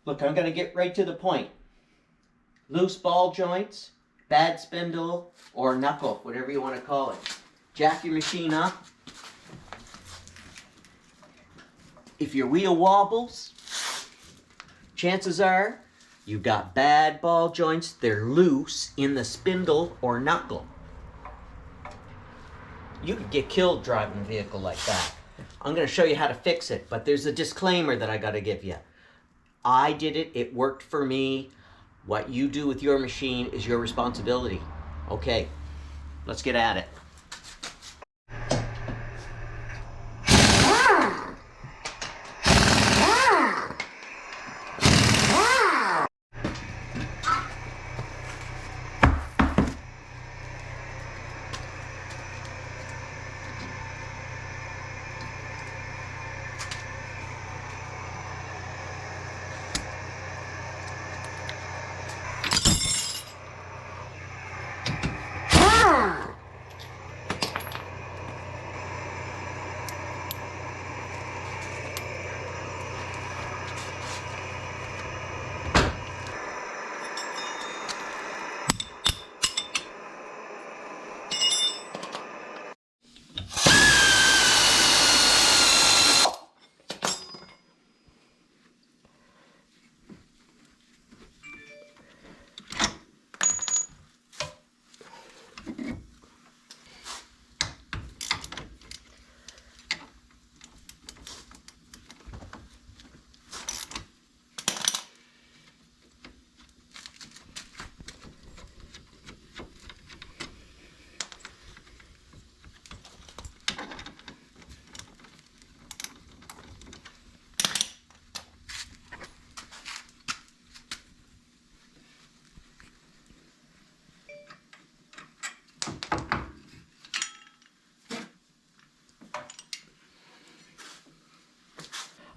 Look, I'm going to get right to the point. Loose ball joints, bad spindle, or knuckle, whatever you want to call it. Jack your machine up. If your wheel wobbles, chances are you've got bad ball joints. They're loose in the spindle or knuckle. You could get killed driving a vehicle like that. I'm going to show you how to fix it, but there's a disclaimer that I got to give you. I did it. It worked for me. What you do with your machine is your responsibility. Okay, let's get at it.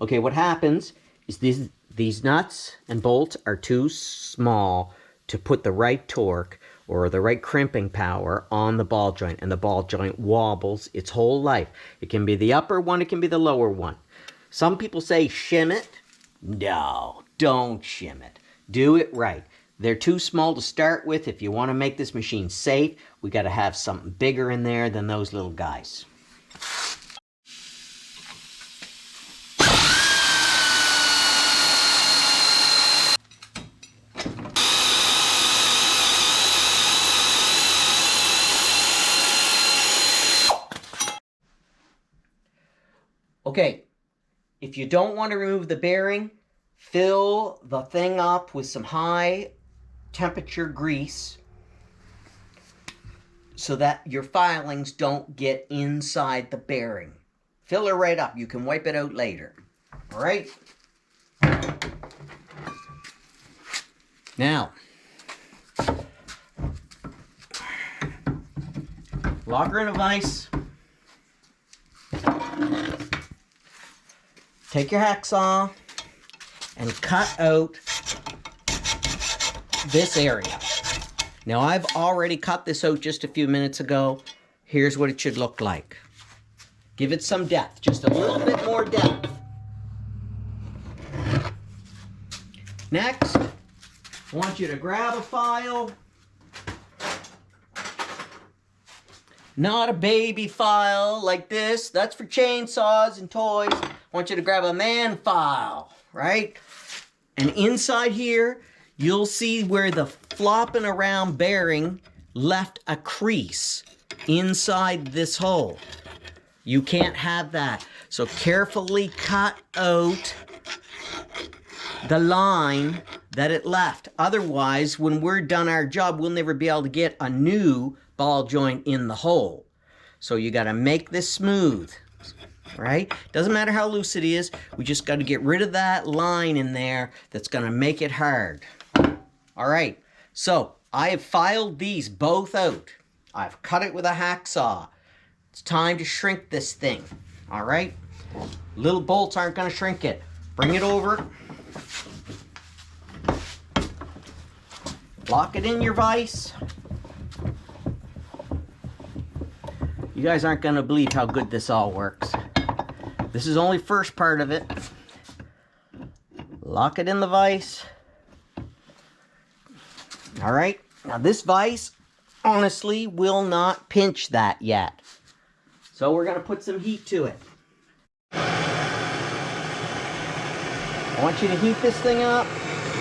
Okay, what happens is these nuts and bolts are too small to put the right torque or the right crimping power on the ball joint, and the ball joint wobbles its whole life. It can be the upper one, it can be the lower one. Some people say shim it. No, don't shim it. Do it right. They're too small to start with. If you want to make this machine safe, we got to have something bigger in there than those little guys. Okay, if you don't want to remove the bearing, fill the thing up with some high temperature grease so that your filings don't get inside the bearing. Fill it right up. You can wipe it out later. All right? Now, lock her in a vise. Take your hacksaw and cut out this area. Now, I've already cut this out just a few minutes ago. Here's what it should look like. Give it some depth, just a little bit more depth. Next, I want you to grab a file. Not a baby file like this. That's for chainsaws and toys. I want you to grab a man file, right? And inside here, you'll see where the flopping around bearing left a crease inside this hole. You can't have that. So carefully cut out the line that it left. Otherwise, when we're done our job, we'll never be able to get a new ball joint in the hole. So you got to make this smooth, right? Doesn't matter how loose it is. We just got to get rid of that line in there that's going to make it hard. All right. So I have filed these both out. I've cut it with a hacksaw. It's time to shrink this thing. All right. Little bolts aren't going to shrink it. Bring it over. Lock it in your vise. You guys aren't going to believe how good this all works. This is only first part of it. lock it in the vise. All right, now this vise honestly will not pinch that yet. So we're gonna put some heat to it. I want you to heat this thing up.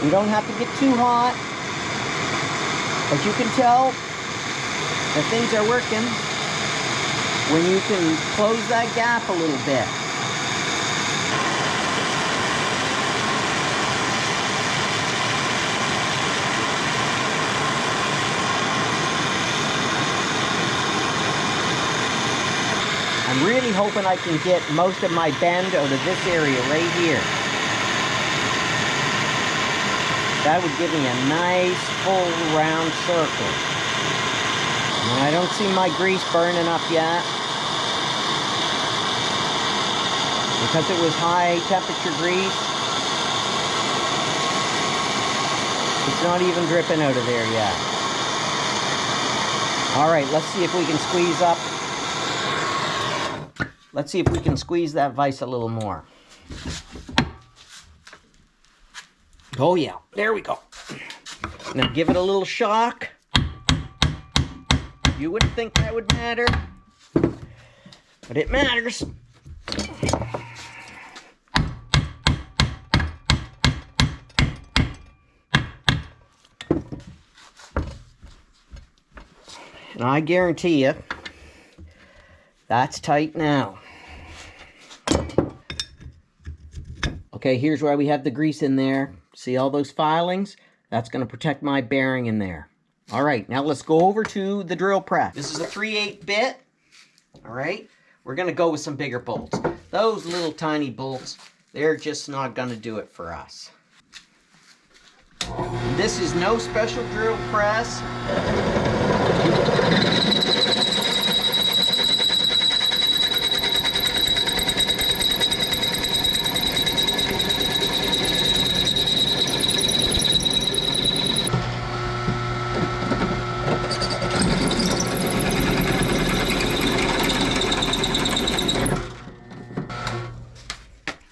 You don't have to get too hot. As you can tell that things are working when you can close that gap a little bit. I'm really hoping I can get most of my bend out of this area right here. That would give me a nice full round circle. And I don't see my grease burning up yet, because it was high temperature grease. It's not even dripping out of there yet. All right, let's see if we can squeeze up. Let's see if we can squeeze that vise a little more. Oh yeah, there we go. Now give it a little shock. You wouldn't think that would matter, but it matters. And I guarantee you, that's tight now. Okay, here's where we have the grease in there. See all those filings? That's going to protect my bearing in there. All right, now let's go over to the drill press. This is a 3/8 bit. All right, we're going to go with some bigger bolts. Those little tiny bolts, they're just not going to do it for us. This is no special drill press.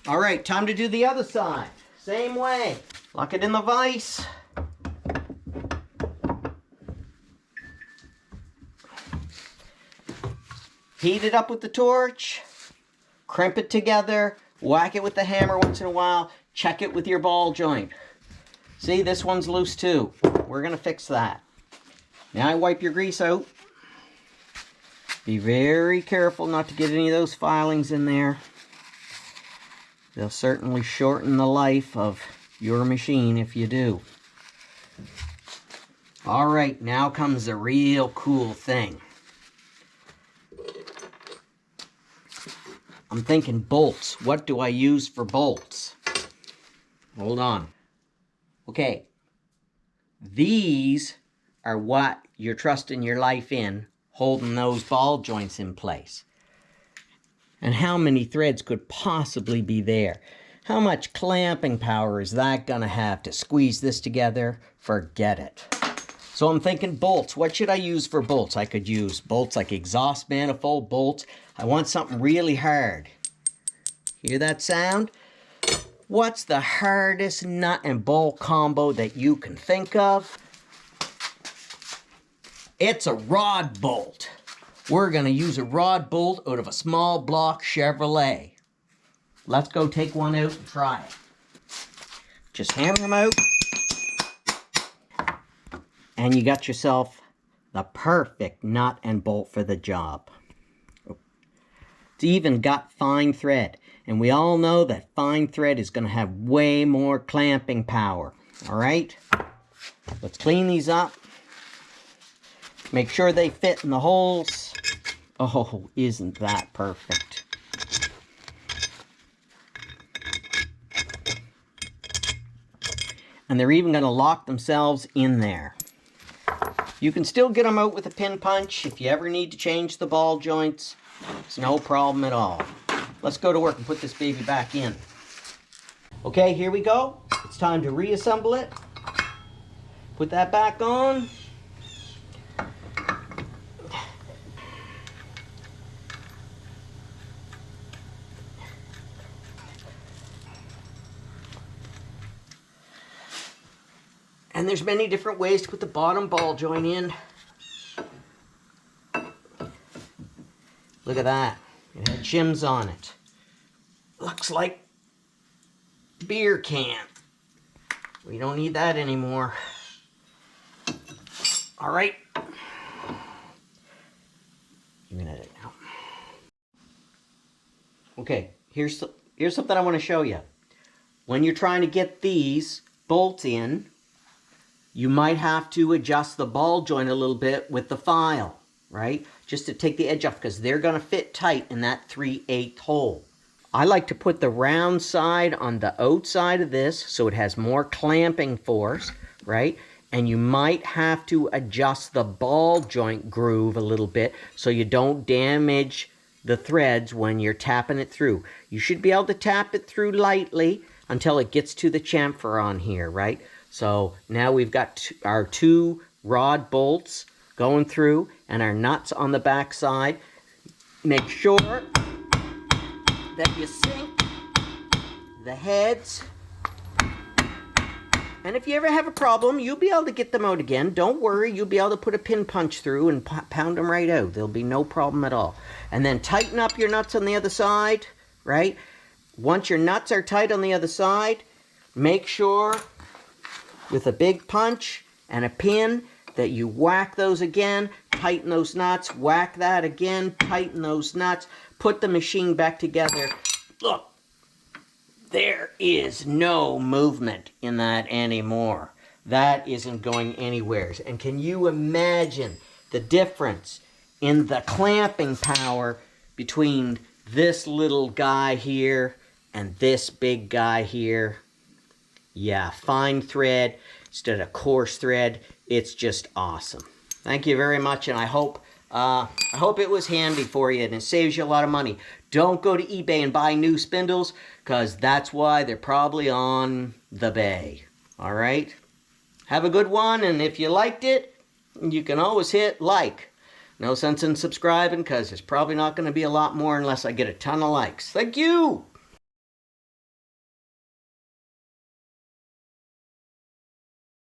All right, time to do the other side. Same way. Lock it in the vise. Heat it up with the torch. Crimp it together. Whack it with the hammer once in a while. Check it with your ball joint. See, this one's loose too. We're gonna fix that. Now wipe your grease out. Be very careful not to get any of those filings in there. They'll certainly shorten the life of your machine if you do. All right, now comes the real cool thing. I'm thinking bolts. What do I use for bolts? Hold on. Okay. These are what you're trusting your life in, holding those ball joints in place. And how many threads could possibly be there? How much clamping power is that gonna have to squeeze this together? Forget it. So I'm thinking bolts. What should I use for bolts? I could use bolts like exhaust manifold bolts. I want something really hard. Hear that sound? What's the hardest nut and bolt combo that you can think of? It's a rod bolt. We're gonna use a rod bolt out of a small block Chevrolet. Let's go take one out and try it. Just hammer them out. And you got yourself the perfect nut and bolt for the job. It's even got fine thread. And we all know that fine thread is gonna have way more clamping power. All right? Let's clean these up. Make sure they fit in the holes. Oh, isn't that perfect? And they're even going to lock themselves in there. You can still get them out with a pin punch if you ever need to change the ball joints. It's no problem at all. Let's go to work and put this baby back in. Okay, here we go. It's time to reassemble it. Put that back on. And there's many different ways to put the bottom ball joint in. Look at that. It had shims on it. Looks like beer can. We don't need that anymore. All right. You can edit now. Okay, here's something I want to show you. When you're trying to get these bolts in, you might have to adjust the ball joint a little bit with the file, right? Just to take the edge off, because they're going to fit tight in that 3/8 hole. I like to put the round side on the outside of this so it has more clamping force, right? And you might have to adjust the ball joint groove a little bit so you don't damage the threads when you're tapping it through. You should be able to tap it through lightly until it gets to the chamfer on here, right? So now we've got our 2 rod bolts going through and our nuts on the back side. Make sure that you sink the heads. And if you ever have a problem, you'll be able to get them out again. Don't worry, you'll be able to put a pin punch through and pound them right out. There'll be no problem at all. And then tighten up your nuts on the other side, right? Once your nuts are tight on the other side, make sure with a big punch and a pin that you whack those again, tighten those nuts, whack that again, tighten those nuts, put the machine back together. Look. There is no movement in that anymore. That isn't going anywhere. And can you imagine the difference in the clamping power between this little guy here and this big guy here? Yeah, fine thread instead of coarse thread. It's just awesome. Thank you very much, and I hope it was handy for you and it saves you a lot of money. Don't go to eBay and buy new spindles, because that's why they're probably on the bay. All right? Have a good one, and if you liked it, you can always hit like. No sense in subscribing, because there's probably not going to be a lot more unless I get a ton of likes. Thank you!